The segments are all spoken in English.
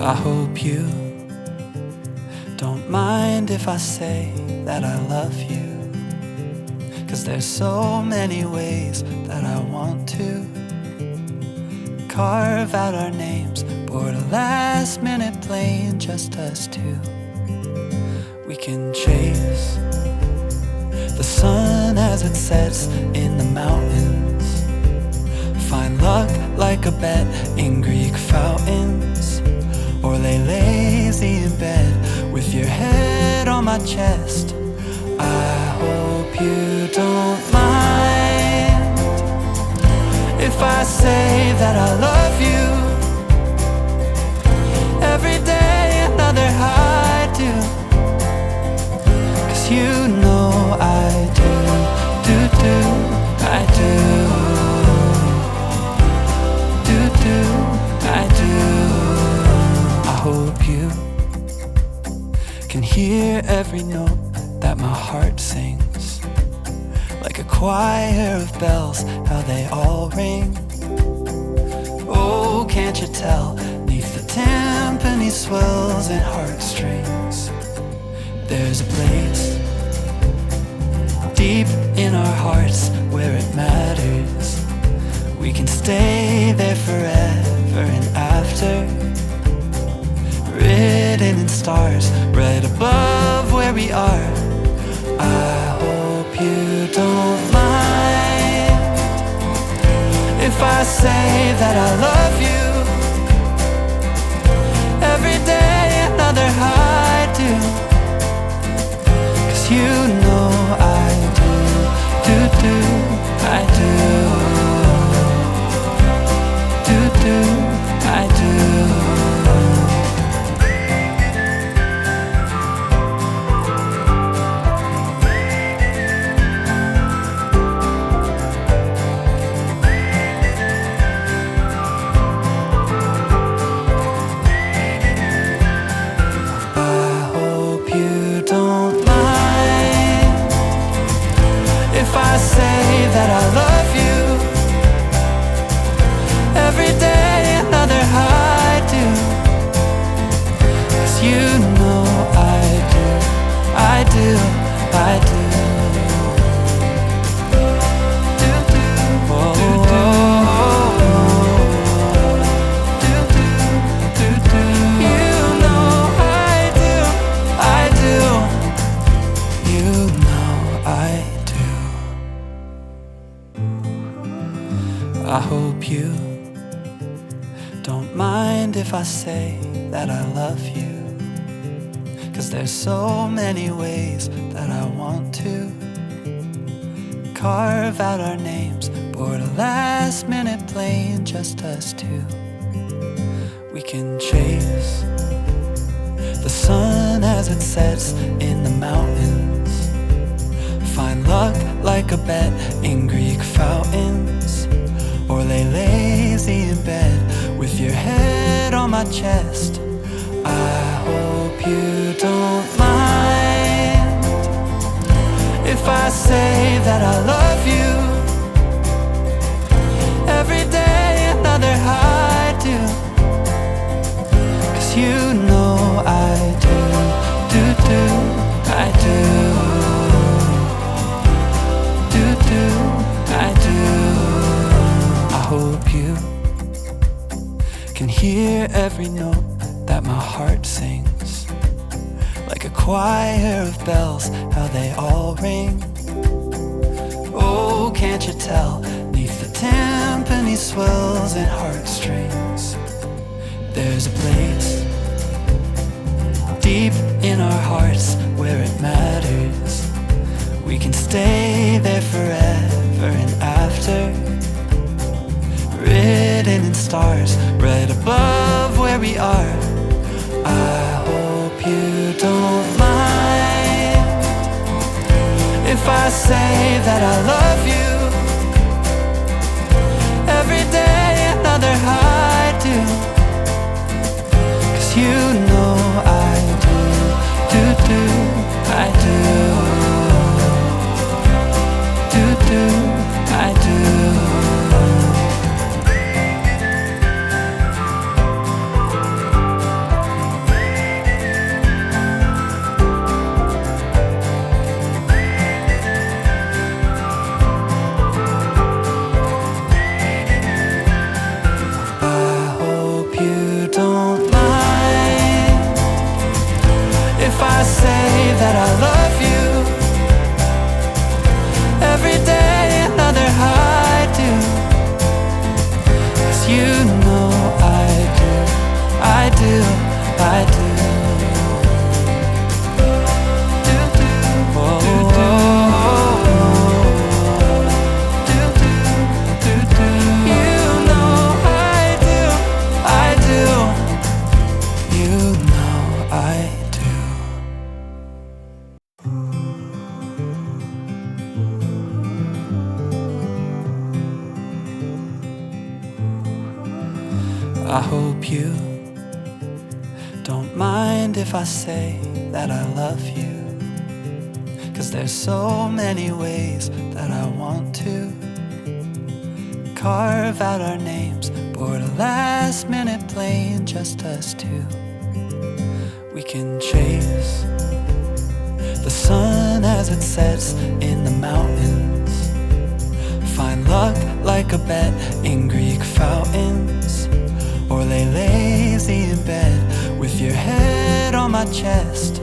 I hope you don't mind if I say that I love you, 'cause there's so many ways that I want to carve out our names, board a last minute plane, just us two. We can chase the sun as it sets in the mountains, find luck like a bet in Greek fountains, or lay lazy in bed with your head on my chest. I hope you don't mind if I say that I love you. Every day another high do, 'cause you know I do, I do, I do. I hope you can hear every note that my heart sings, like a choir of bells, how they all ring. Oh, can't you tell, neath the timpani swells and heartstrings, there's a place deep in our hearts where it matters. We can stay there forever and after, written in stars right above where we are. I hope you don't mind if I say that I love you. Every day another high do, 'cause you know I do, I do, I do. I say that I love you. Every day another high do, 'cause you know I do, I do, I do. I hope you don't mind if I say that I love you, 'cause there's so many ways that I want to carve out our names, board a last minute plane, just us two. We can chase the sun as it sets in the mountains, find luck like a bet in Greek fountains, or lay lazy in bed with your head on my chest. I hope you don't mind if I say that I love you. Every day another high do, 'cause you know I do, I do, I do. I hope you can hear every note that my heart sings, like a choir of bells, how they all ring. Oh, can't you tell, neath the timpani swells and heartstrings, there's a place deep in our hearts where it matters. We can stay there forever and after, written in stars right above where we are. I hope you don't mind if I say that I love you. Every day another high do, 'cause you know I do, I do, I do. you don't mind if I say that I love you, 'cause there's so many ways that I want to carve out our names, board a last minute plane, just us two. We can chase the sun as it sets in the mountains, find luck like a bet in Greek fountains, or lay lazy in bed with your head on my chest.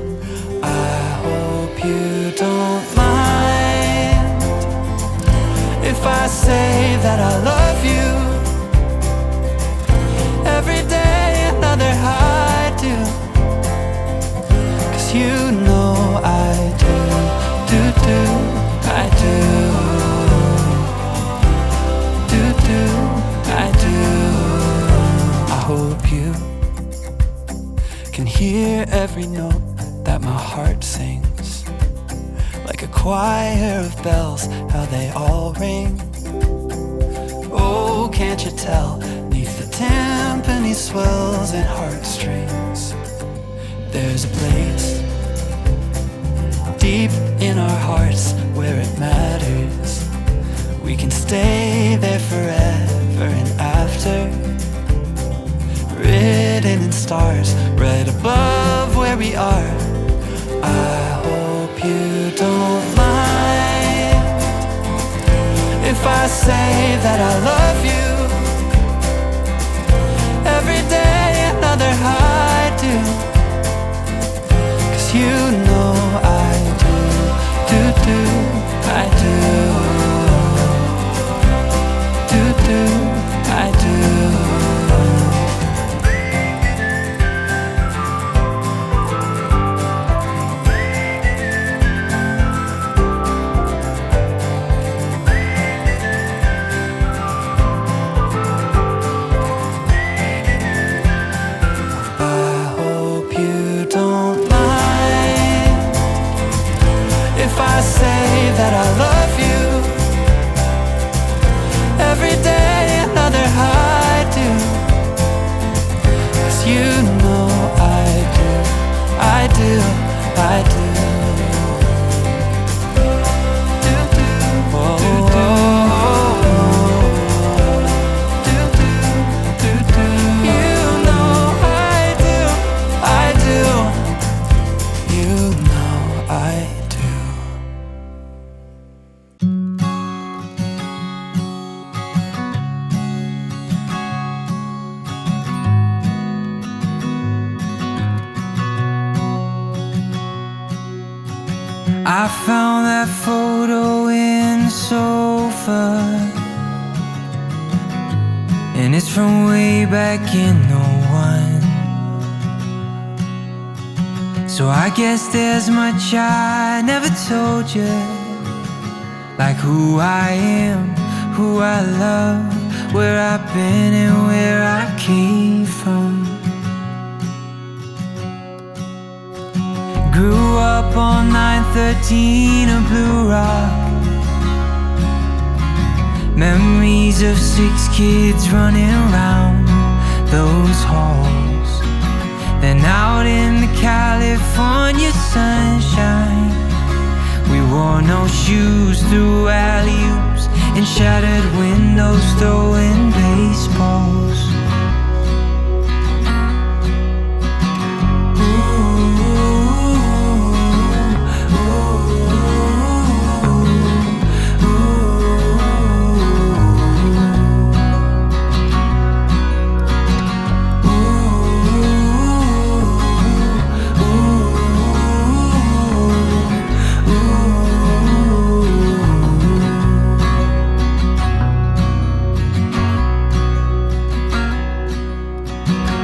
I hope you don't mind if I say that I love you. Every day another high do, 'cause you know I do, I do, I do. I hope you can hear every note that my heart sings, like a choir of bells, how they all ring. Oh, can't you tell, 'neath the timpani swells and heartstrings, there's a place deep in our hearts where it matters. We can stay there forever and after, written in stars right above where we are. I hope you don't mind if I say that I love you. Every day another high do, 'cause you know I do, I do, I do. I say that I love you. Every day another high do, 'cause you know I do, I do, I do. I found that photo in the sofa, and it's from way back in '01. So I guess there's much I never told you, like who I am, who I love, where I've been and where I came from. Grew up on 913 of Blue Rock, memories of 6 kids running around those halls. Then out in the California sunshine, we wore no shoes through alley-oops and shattered windows, throwing baseballs.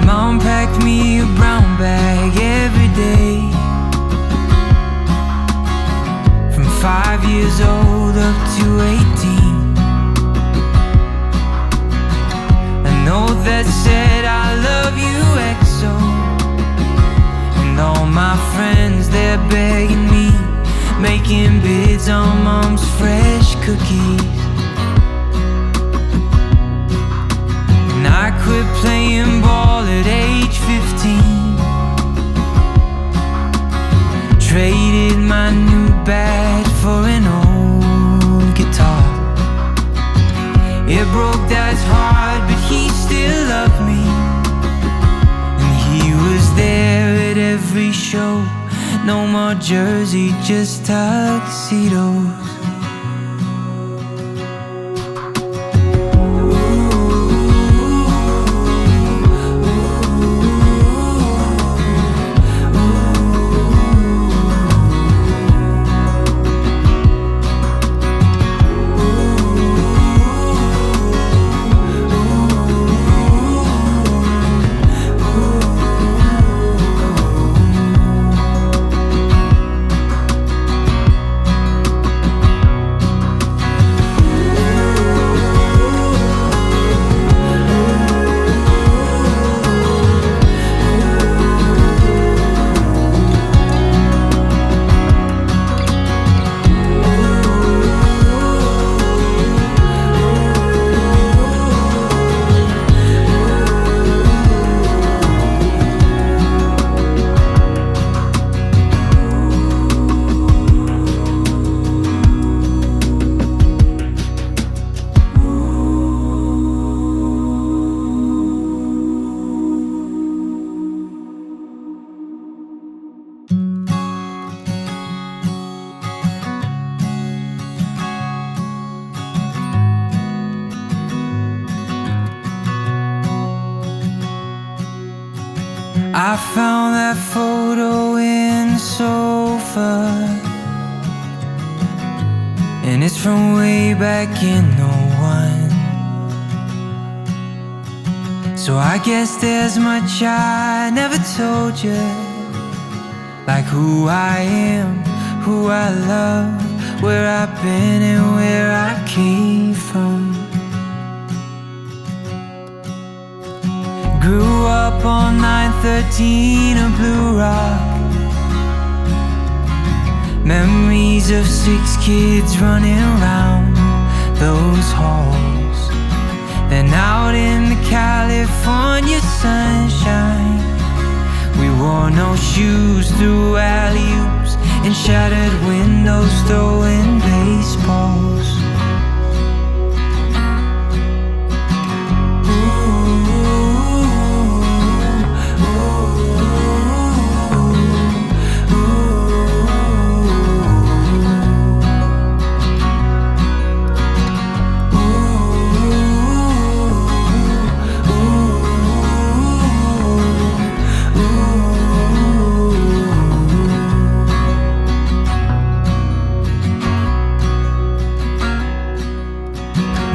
Mom packed me a brown bag every day, from 5 years old up to 18. A note that said I love you XO, and all my friends, they're begging me, making bids on Mom's fresh cookies. And I quit playing ball show. No more jersey, just tuxedos. I found that photo in the sofa, and it's from way back in '01. So I guess there's much I never told you, like who I am, who I love, where I've been and where I came from. Grew up on 913 of Blue Rock. Memories of 6 kids running around those halls. Then out in the California sunshine, we wore no shoes through alley-oops and shattered windows, throwing baseballs.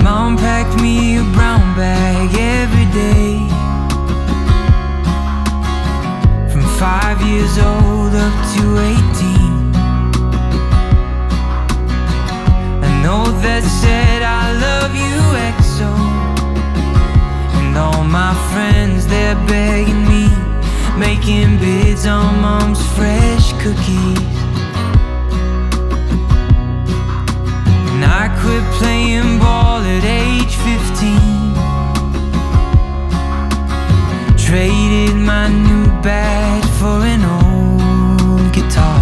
Mom packed me a brown bag every day, from 5 years old up to 18. A note that said I love you XO, and all my friends, they're begging me, making bids on Mom's fresh cookies. And I quit playing ball at age 15, traded my new bat for an old guitar.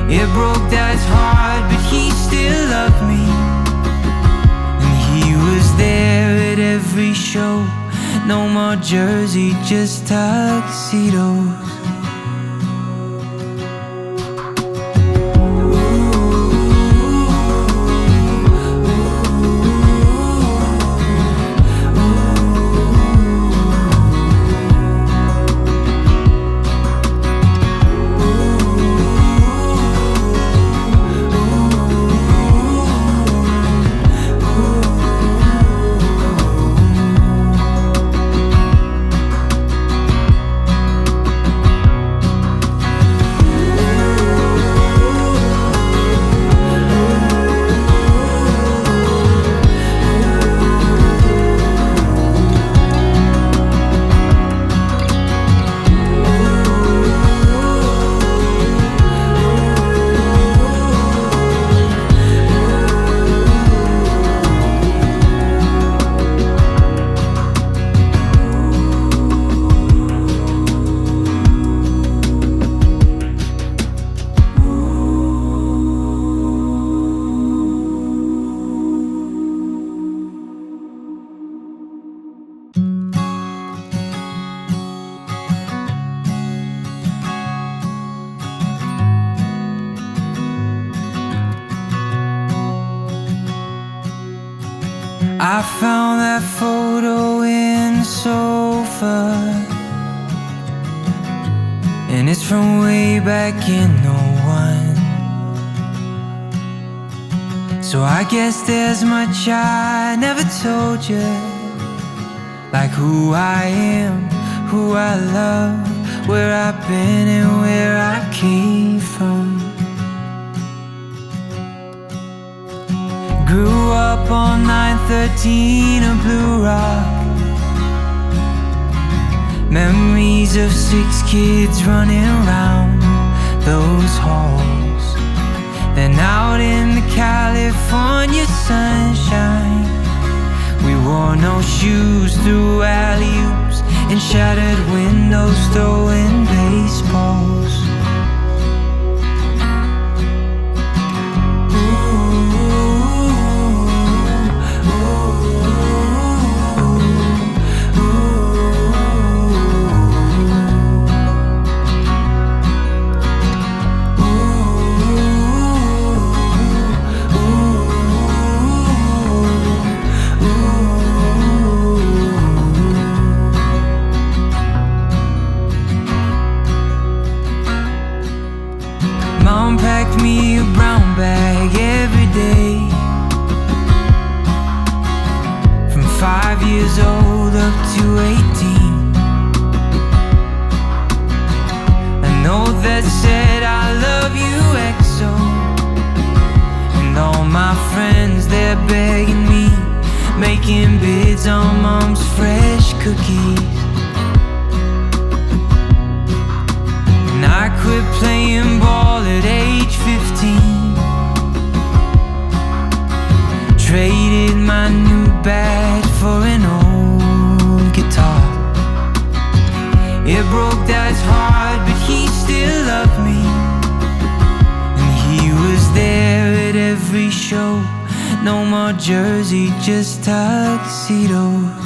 It broke Dad's heart, but he still loved me, and he was there at every show. No more jersey, just tuxedos. I found that photo in the sofa, and it's from way back in '01. So I guess there's much I never told you, like who I am, who I love, where I've been and where I came from. Grew up on 913 of Blue Rock, memories of 6 kids running around those halls. Then out in the California sunshine, we wore no shoes through alley-oops and shattered windows, throwing baseballs. Mom packed me a brown bag every day, from 5 years old up to 18. A note that said I love you XO, and all my friends, they're begging me, making bids on Mom's fresh cookies. And I quit playing ball at age 15, traded my new bat for an old guitar. It broke Dad's heart, but he still loved me, and he was there at every show. No more jersey, just tuxedos.